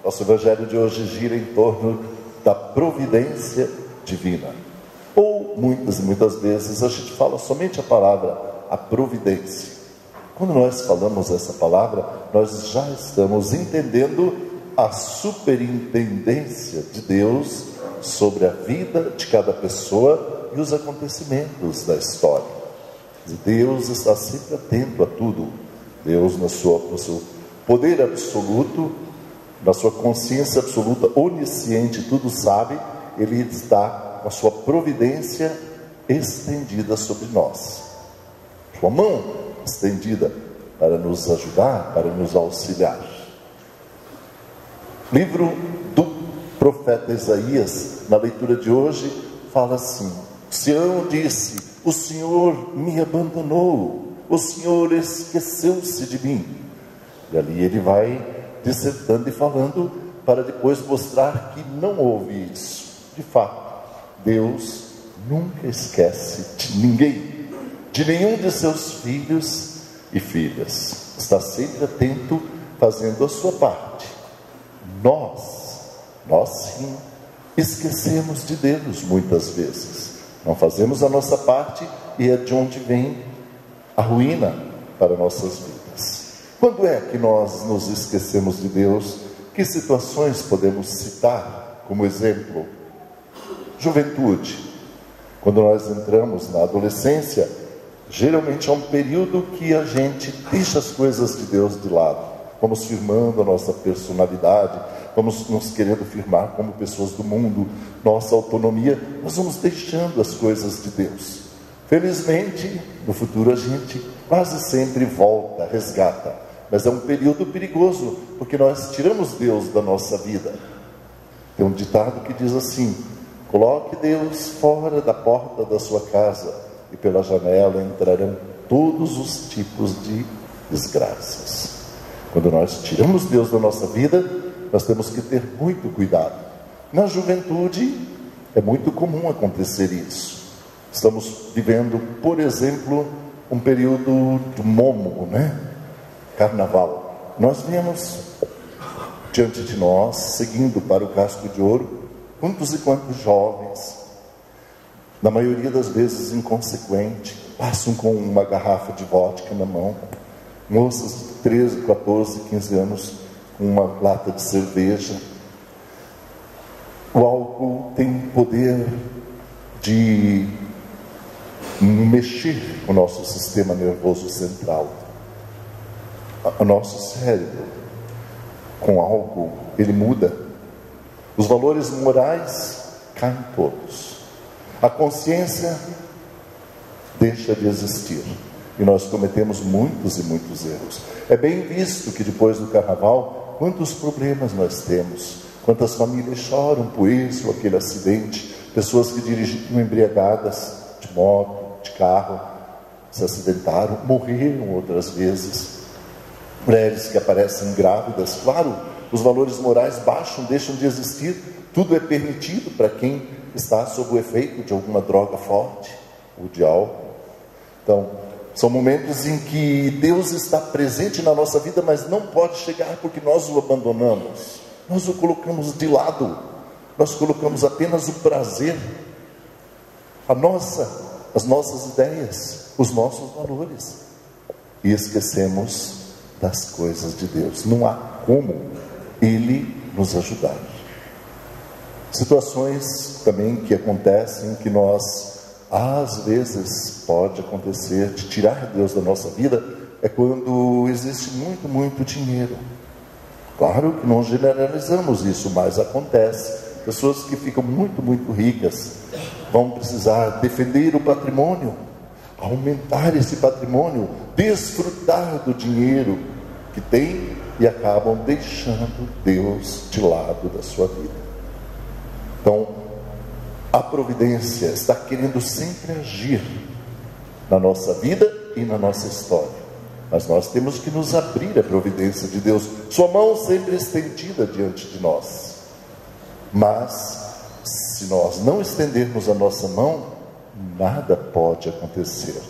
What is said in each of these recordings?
Nosso evangelho de hoje gira em torno da providência divina. Ou muitas e muitas vezes a gente fala somente a palavra, a providência. Quando nós falamos essa palavra, nós já estamos entendendo a superintendência de Deus sobre a vida de cada pessoa e os acontecimentos da história. Deus está sempre atento a tudo. Deus, no seu poder absoluto, na sua consciência absoluta, onisciente, tudo sabe, Ele está com a sua providência estendida sobre nós. Sua mão estendida para nos ajudar, para nos auxiliar. Livro do profeta Isaías, na leitura de hoje, fala assim: Sião disse, o Senhor me abandonou, o Senhor esqueceu-se de mim. E ali ele vai dissertando e falando, para depois mostrar que não houve isso. De fato, Deus nunca esquece de ninguém, de nenhum de seus filhos e filhas. Está sempre atento, fazendo a sua parte. Nós sim, esquecemos de Deus muitas vezes. Não fazemos a nossa parte e é de onde vem a ruína para nossas vidas. Quando é que nós nos esquecemos de Deus? Que situações podemos citar como exemplo? Juventude. Quando nós entramos na adolescência, geralmente é um período que a gente deixa as coisas de Deus de lado. Vamos firmando a nossa personalidade, vamos nos querendo firmar como pessoas do mundo, nossa autonomia, nós vamos deixando as coisas de Deus. Felizmente, no futuro a gente quase sempre volta, resgata, mas é um período perigoso, porque nós tiramos Deus da nossa vida. Tem um ditado que diz assim: coloque Deus fora da porta da sua casa, e pela janela entrarão todos os tipos de desgraças. Quando nós tiramos Deus da nossa vida, nós temos que ter muito cuidado. Na juventude, é muito comum acontecer isso. Estamos vivendo, por exemplo, um período do momo, Carnaval. Nós vemos diante de nós, seguindo para o Casco de Ouro, quantos e quantos jovens, na maioria das vezes inconsequente, passam com uma garrafa de vodka na mão, moças de 13, 14, 15 anos com uma lata de cerveja. O álcool tem poder de mexer com o nosso sistema nervoso central. O nosso cérebro, com álcool, ele muda. Os valores morais caem todos. A consciência deixa de existir. E nós cometemos muitos e muitos erros. É bem visto que depois do carnaval, quantos problemas nós temos. Quantas famílias choram por isso, aquele acidente. Pessoas que dirigiam embriagadas, de moto, de carro, se acidentaram, morreram outras vezes. Mulheres que aparecem grávidas, claro, os valores morais baixam, deixam de existir. Tudo é permitido para quem está sob o efeito de alguma droga forte, ou de álcool. Então, são momentos em que Deus está presente na nossa vida, mas não pode chegar porque nós o abandonamos. Nós o colocamos de lado. Nós colocamos apenas o prazer, as nossas ideias, os nossos valores. E esquecemos das coisas de Deus. Não há como Ele nos ajudar. Situações também que acontecem, que nós, às vezes, pode acontecer de tirar Deus da nossa vida, é quando existe muito, muito dinheiro. Claro que não generalizamos isso, mas acontece. Pessoas que ficam muito, muito ricas vão precisar defender o patrimônio, aumentar esse patrimônio, desfrutar do dinheiro que tem e acabam deixando Deus de lado da sua vida. Então, a providência está querendo sempre agir na nossa vida e na nossa história. Mas nós temos que nos abrir à providência de Deus. Sua mão sempre estendida diante de nós. Mas, se nós não estendermos a nossa mão, nada pode acontecer.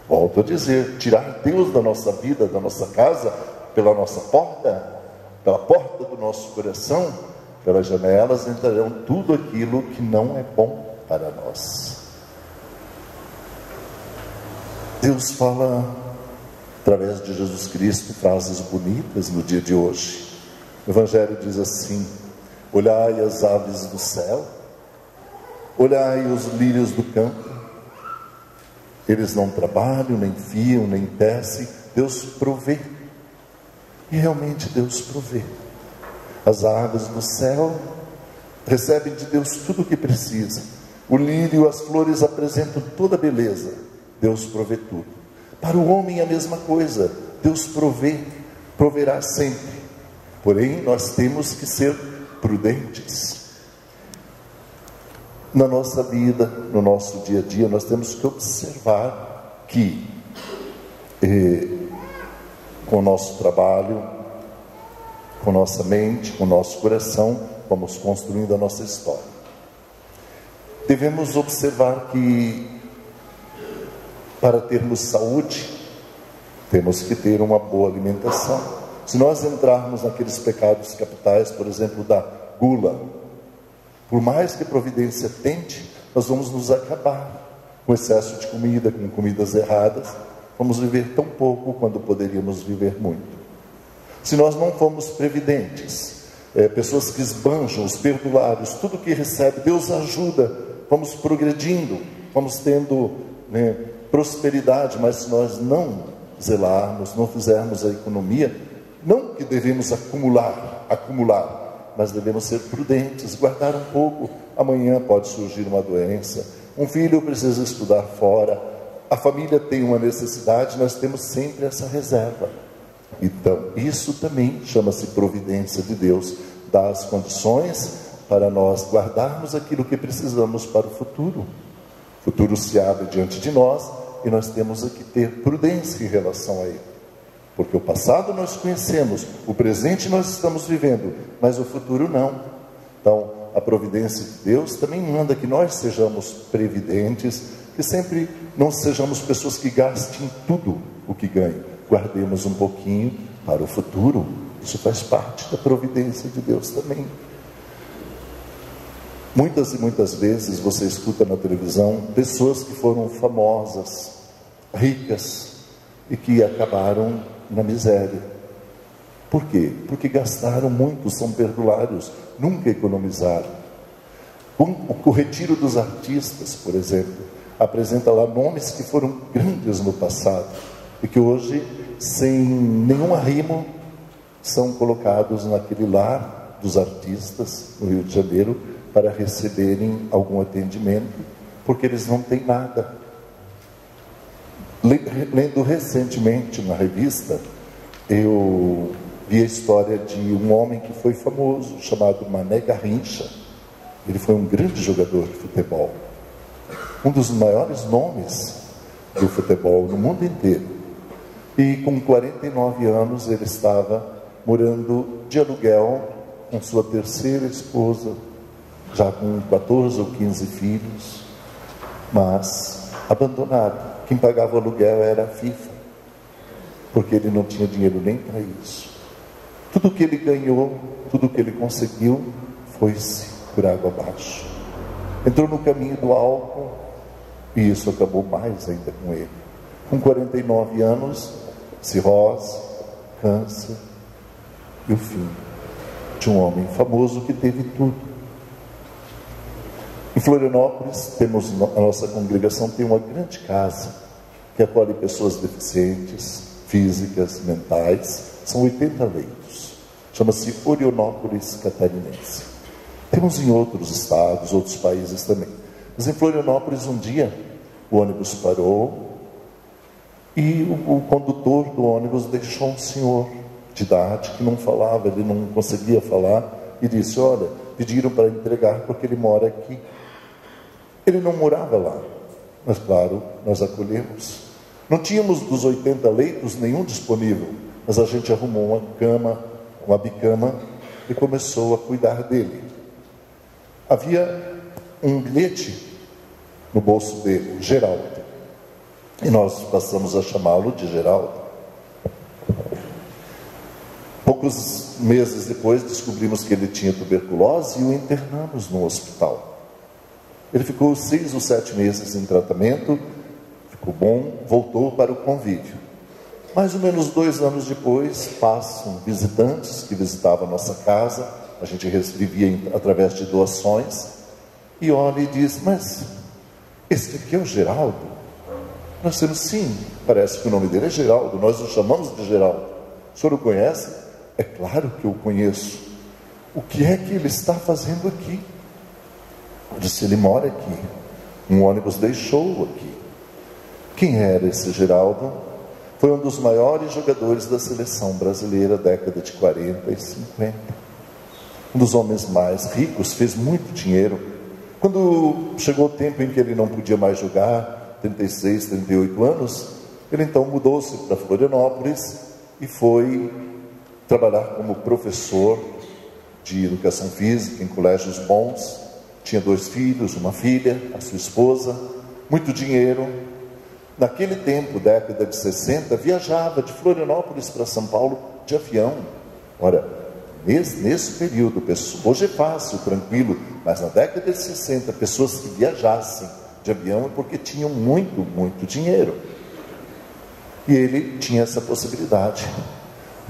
Volto a dizer, tirar Deus da nossa vida, da nossa casa, pela nossa porta, pela porta do nosso coração, pelas janelas entrarão tudo aquilo que não é bom para nós. Deus fala através de Jesus Cristo frases bonitas no dia de hoje. O Evangelho diz assim: olhai as aves do céu, olhai os lírios do campo, eles não trabalham, nem fiam, nem tecem, Deus provê. E realmente Deus provê. As aves do céu recebem de Deus tudo o que precisa. O lírio, as flores apresentam toda a beleza. Deus provê tudo. Para o homem a mesma coisa. Deus provê, proverá sempre. Porém, nós temos que ser prudentes. Na nossa vida, no nosso dia a dia, nós temos que observar que com o nosso trabalho, com nossa mente, com o nosso coração, vamos construindo a nossa história. Devemos observar que para termos saúde, temos que ter uma boa alimentação. Se nós entrarmos naqueles pecados capitais, por exemplo, da gula, por mais que a providência tente, nós vamos nos acabar com excesso de comida, com comidas erradas. Vamos viver tão pouco quando poderíamos viver muito. Se nós não formos previdentes, pessoas que esbanjam, os perdulários, tudo que recebe, Deus ajuda, vamos progredindo, vamos tendo prosperidade, mas se nós não zelarmos, não fizermos a economia, não que devemos acumular, mas devemos ser prudentes, guardar um pouco. Amanhã pode surgir uma doença, um filho precisa estudar fora, a família tem uma necessidade, nós temos sempre essa reserva. Então, isso também chama-se providência de Deus, dá as condições para nós guardarmos aquilo que precisamos para o futuro. O futuro se abre diante de nós e nós temos que ter prudência em relação a ele. Porque o passado nós conhecemos, o presente nós estamos vivendo, mas o futuro não. Então, a providência de Deus também manda que nós sejamos previdentes, que sempre não sejamos pessoas que gastem tudo o que ganham. Guardemos um pouquinho para o futuro. Isso faz parte da providência de Deus também. Muitas e muitas vezes você escuta na televisão pessoas que foram famosas, ricas, e que acabaram na miséria. Por quê? Porque gastaram muito, são perdulários, nunca economizaram. O retiro dos artistas, por exemplo, apresenta lá nomes que foram grandes no passado e que hoje, sem nenhum arrimo, são colocados naquele lar dos artistas no Rio de Janeiro para receberem algum atendimento, porque eles não têm nada. Lendo recentemente uma revista, eu vi a história de um homem que foi famoso, chamado Mané Garrincha. Ele foi um grande jogador de futebol, um dos maiores nomes do futebol no mundo inteiro. E com 49 anos ele estava morando de aluguel com sua terceira esposa, já com 14 ou 15 filhos, mas abandonado. Quem pagava o aluguel era a FIFA, porque ele não tinha dinheiro nem para isso. Tudo que ele ganhou, tudo que ele conseguiu, foi-se por água abaixo. Entrou no caminho do álcool, e isso acabou mais ainda com ele. Com 49 anos, cirrose, câncer, e o fim de um homem famoso que teve tudo. Em Florianópolis, a nossa congregação tem uma grande casa que acolhe pessoas deficientes, físicas, mentais. São 80 leitos. Chama-se Orionópolis Catarinense. Temos em outros estados, outros países também. Mas em Florianópolis, um dia, o ônibus parou e o condutor do ônibus deixou um senhor de idade que não falava, ele não conseguia falar, e disse: olha, pediram para entregar porque ele mora aqui. Ele não morava lá, mas claro, nós acolhemos. Não tínhamos dos 80 leitos nenhum disponível, mas a gente arrumou uma cama, uma bicama, e começou a cuidar dele. Havia um bilhete no bolso dele, Geraldo, e nós passamos a chamá-lo de Geraldo. Pouco Poucos meses depois descobrimos que ele tinha tuberculose e o internamos no hospital. Ele ficou 6 ou 7 meses em tratamento, ficou bom, voltou para o convívio. Mais ou menos 2 anos depois, passam visitantes que visitavam a nossa casa, a gente vivia através de doações, e olha e diz: mas esse aqui é o Geraldo? Nós dissemos: sim, parece que o nome dele é Geraldo, nós o chamamos de Geraldo. O senhor o conhece? É claro que eu o conheço. O que é que ele está fazendo aqui? Eu disse: ele mora aqui, um ônibus deixou aqui. Quem era esse Geraldo? Foi um dos maiores jogadores da seleção brasileira, década de 40 e 50. Um dos homens mais ricos, fez muito dinheiro. Quando chegou o tempo em que ele não podia mais jogar, 36, 38 anos, ele então mudou-se para Florianópolis e foi trabalhar como professor de educação física em colégios bons. Tinha 2 filhos, uma filha, a sua esposa, muito dinheiro. Naquele tempo, década de 60, viajava de Florianópolis para São Paulo de avião. Ora, nesse período, hoje é fácil, tranquilo, mas na década de 60, pessoas que viajassem de avião é porque tinham muito dinheiro. E ele tinha essa possibilidade,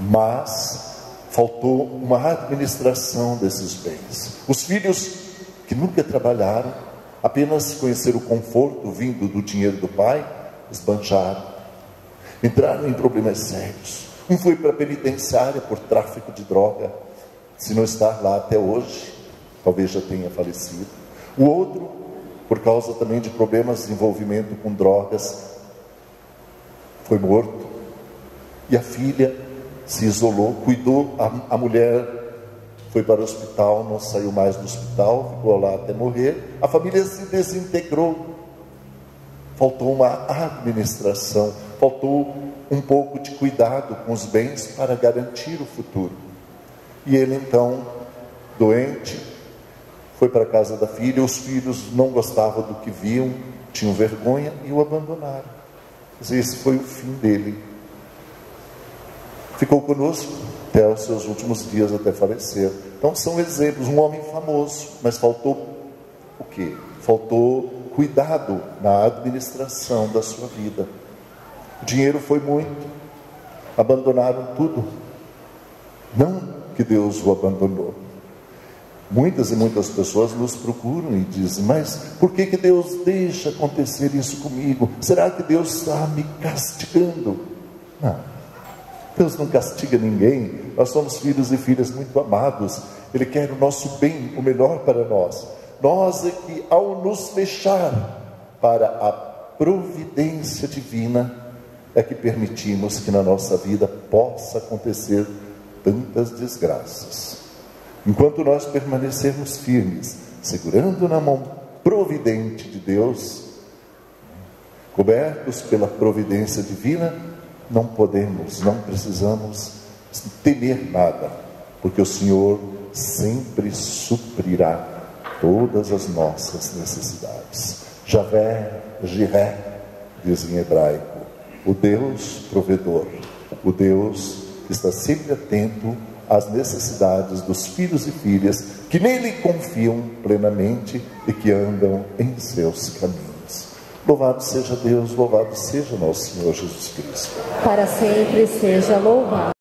mas faltou uma administração desses bens. Os filhos, que nunca trabalharam, apenas conheceram o conforto vindo do dinheiro do pai, esbanjaram, entraram em problemas sérios. Um foi para a penitenciária por tráfico de droga, se não está lá até hoje, talvez já tenha falecido. O outro, por causa também de problemas de envolvimento com drogas, foi morto. E a filha se isolou, cuidou, a mulher foi para o hospital, não saiu mais do hospital, ficou lá até morrer. A família se desintegrou. Faltou uma administração, faltou um pouco de cuidado com os bens para garantir o futuro. E ele então, doente, foi para a casa da filha. Os filhos não gostavam do que viam, tinham vergonha e o abandonaram. Esse foi o fim dele. Ficou conosco até os seus últimos dias, até falecer. Então são exemplos, um homem famoso, mas faltou o quê? Faltou cuidado na administração da sua vida. O dinheiro foi muito, abandonaram tudo. Não que Deus o abandonou. Muitas e muitas pessoas nos procuram e dizem: mas por que Deus deixa acontecer isso comigo? Será que Deus está me castigando? Não, Deus não castiga ninguém. Nós somos filhos e filhas muito amados. Ele quer o nosso bem, o melhor para nós. Nós é que, ao nos fechar para a providência divina, é que permitimos que na nossa vida possa acontecer tantas desgraças. Enquanto nós permanecermos firmes, segurando na mão providente de Deus, cobertos pela providência divina, não podemos, não precisamos temer nada, porque o Senhor sempre suprirá todas as nossas necessidades. Javé, Jiré, diz em hebraico, o Deus provedor, o Deus que está sempre atento às necessidades dos filhos e filhas que nele confiam plenamente e que andam em seus caminhos. Louvado seja Deus, louvado seja nosso Senhor Jesus Cristo. Para sempre seja louvado.